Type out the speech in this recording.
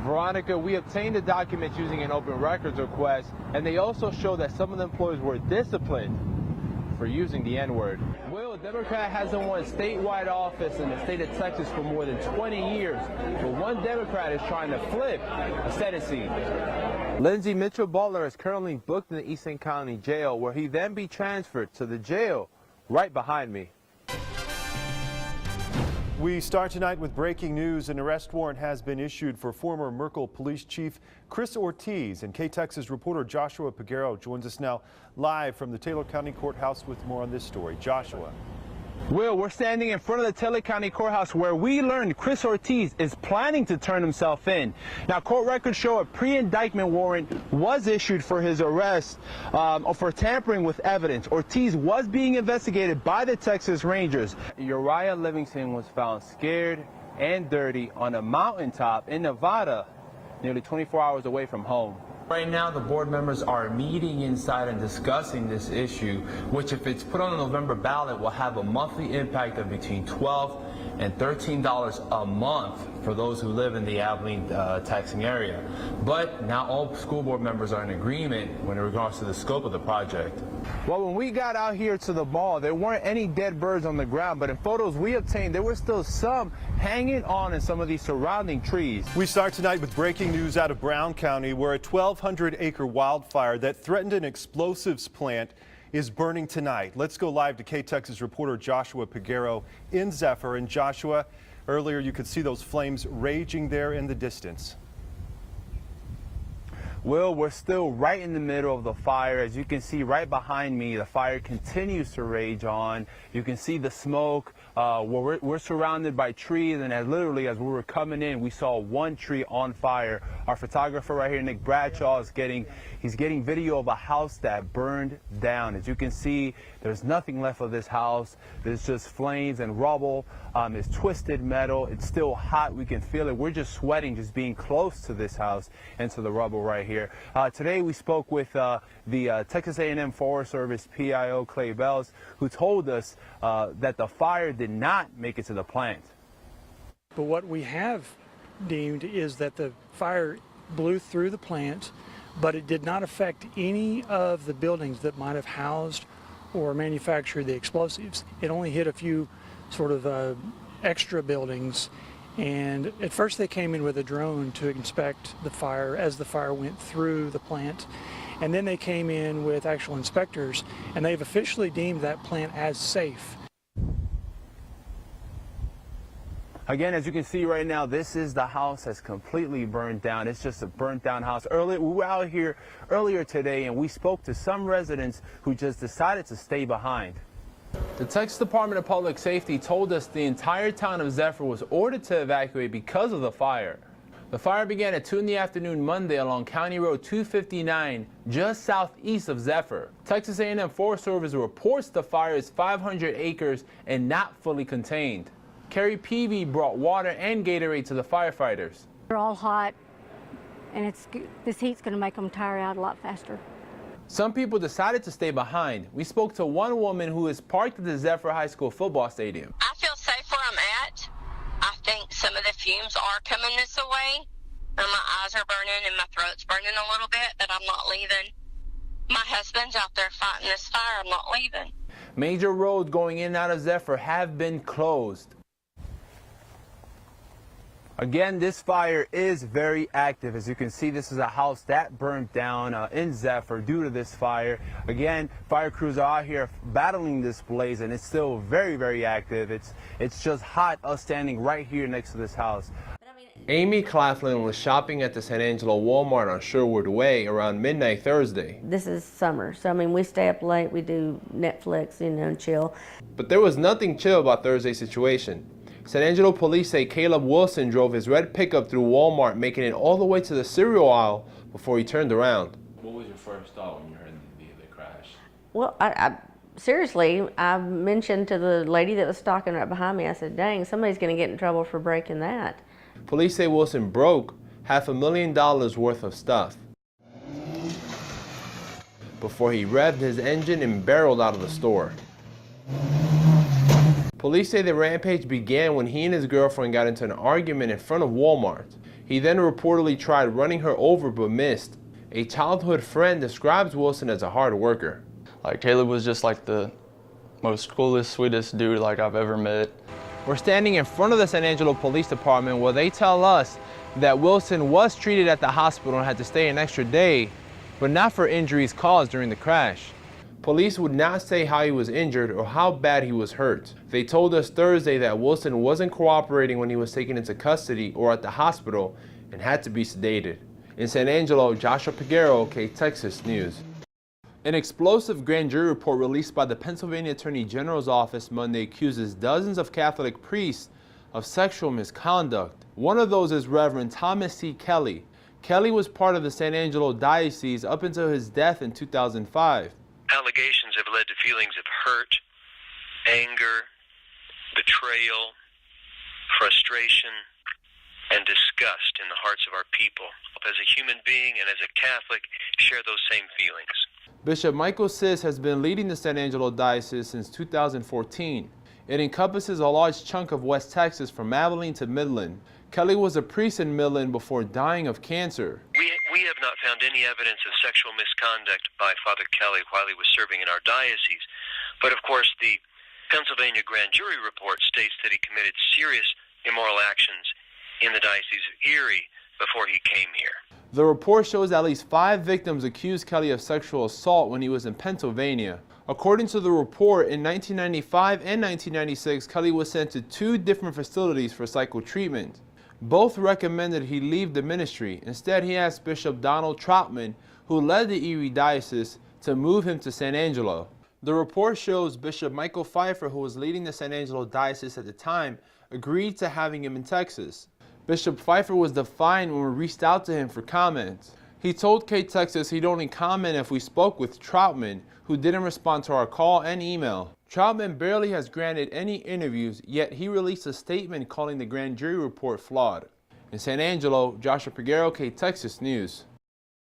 Veronica, we obtained the documents using an open records request, and they also show that some of the employees were disciplined for using the N-word. Will, a Democrat hasn't won statewide office in the state of Texas for more than 20 years, but one Democrat is trying to flip a Senate seat. Lindsey Mitchell Butler is currently booked in the Eastern County Jail, where he then be transferred to the jail right behind me. We start tonight with breaking news. An arrest warrant has been issued for former Merkel Police Chief Chris Ortiz, and K-Texas reporter Joshua Peguero joins us now live from the Taylor County Courthouse with more on this story. Joshua. Will, we're standing in front of the Taylor County Courthouse where we learned Chris Ortiz is planning to turn himself in. Now, court records show a pre-indictment warrant was issued for his arrest for tampering with evidence. Ortiz was being investigated by the Texas Rangers. Uriah Livingston was found scared and dirty on a mountaintop in Nevada, nearly 24 hours away from home. Right now, the board members are meeting inside and discussing this issue, which, if it's put on the November ballot, will have a monthly impact of between $12 and $13 a month for those who live in the Abilene taxing area. But now all school board members are in agreement when it regards to the scope of the project. Well, when we got out here to the mall, there weren't any dead birds on the ground, but in photos we obtained, there were still some hanging on in some of these surrounding trees. We start tonight with breaking news out of Brown County, where a 1,200-acre wildfire that threatened an explosives plant is burning tonight. Let's go live to K-Texas reporter Joshua Peguero in Zephyr. And Joshua, earlier you could see those flames raging there in the distance. Well, we're still right in the middle of the fire. As you can see right behind me, the fire continues to rage on. You can see the smoke. We're surrounded by trees, and literally as we were coming in, we saw one tree on fire. Our photographer right here, Nick Bradshaw, is getting video of a house that burned down. As you can see, there's nothing left of this house. There's just flames and rubble. It's twisted metal. It's still hot. We can feel it. We're just sweating just being close to this house and to the rubble right here. Today we spoke with the Texas A&M Forest Service PIO Clay Bells, who told us that the fire did not make it to the plant. But what we have deemed is that the fire blew through the plant, but it did not affect any of the buildings that might have housed or manufactured the explosives. It only hit a few sort of extra buildings, and at first they came in with a drone to inspect the fire as the fire went through the plant, and then they came in with actual inspectors, and they've officially deemed that plant as safe. Again, as you can see right now, this is the house that's completely burned down. It's just a burnt down house. We were out here earlier today, and we spoke to some residents who just decided to stay behind. The Texas Department of Public Safety told us the entire town of Zephyr was ordered to evacuate because of the fire. The fire began at 2 in the afternoon Monday along County Road 259, just southeast of Zephyr. Texas A&M Forest Service reports the fire is 500 acres and not fully contained. Carrie Peavy brought water and Gatorade to the firefighters. They're all hot, and this heat's going to make them tire out a lot faster. Some people decided to stay behind. We spoke to one woman who is parked at the Zephyr High School football stadium. I feel safe where I'm at. I think some of the fumes are coming this way, and my eyes are burning and my throat's burning a little bit, but I'm not leaving. My husband's out there fighting this fire. I'm not leaving. Major roads going in and out of Zephyr have been closed. Again, this fire is very active. As you can see, this is a house that burned down in Zephyr due to this fire. Again, fire crews are out here battling this blaze, and it's still very, very active. It's just hot us standing right here next to this house. Amy Claflin was shopping at the San Angelo Walmart on Sherwood Way around midnight Thursday. This is summer, so I mean, we stay up late, we do Netflix, and chill. But there was nothing chill about Thursday's situation. San Angelo police say Caleb Wilson drove his red pickup through Walmart, making it all the way to the cereal aisle before he turned around. What was your first thought when you heard the crash? Well, seriously, I mentioned to the lady that was stalking right behind me, I said, dang, somebody's going to get in trouble for breaking that. Police say Wilson broke $500,000 worth of stuff before he revved his engine and barreled out of the store. Police say the rampage began when he and his girlfriend got into an argument in front of Walmart. He then reportedly tried running her over but missed. A childhood friend describes Wilson as a hard worker. Like, Caleb was just like the most coolest, sweetest dude like I've ever met. We're standing in front of the San Angelo Police Department where they tell us that Wilson was treated at the hospital and had to stay an extra day, but not for injuries caused during the crash. Police would not say how he was injured or how bad he was hurt. They told us Thursday that Wilson wasn't cooperating when he was taken into custody or at the hospital and had to be sedated. In San Angelo, Joshua Peguero, KTexas News. An explosive grand jury report released by the Pennsylvania Attorney General's office Monday accuses dozens of Catholic priests of sexual misconduct. One of those is Reverend Thomas C. Kelly. Kelly was part of the San Angelo Diocese up until his death in 2005. Allegations have led to feelings of hurt, anger, betrayal, frustration, and disgust in the hearts of our people. As a human being and as a Catholic, share those same feelings. Bishop Michael Sis has been leading the San Angelo Diocese since 2014. It encompasses a large chunk of West Texas from Abilene to Midland. Kelly was a priest in Midland before dying of cancer. We have not found any evidence of sexual misconduct by Father Kelly while he was serving in our diocese. But of course, the Pennsylvania grand jury report states that he committed serious immoral actions in the Diocese of Erie before he came here. The report shows at least 5 victims accused Kelly of sexual assault when he was in Pennsylvania. According to the report, in 1995 and 1996, Kelly was sent to 2 different facilities for psychotreatment. Both recommended he leave the ministry. Instead, he asked Bishop Donald Troutman, who led the Erie Diocese, to move him to San Angelo. The report shows Bishop Michael Pfeiffer, who was leading the San Angelo Diocese at the time, agreed to having him in Texas. Bishop Pfeiffer was defiant when we reached out to him for comments. He told KTexas he'd only comment if we spoke with Troutman, who didn't respond to our call and email. Troutman barely has granted any interviews, yet he released a statement calling the grand jury report flawed. In San Angelo, Joshua Peguero, KTexas News.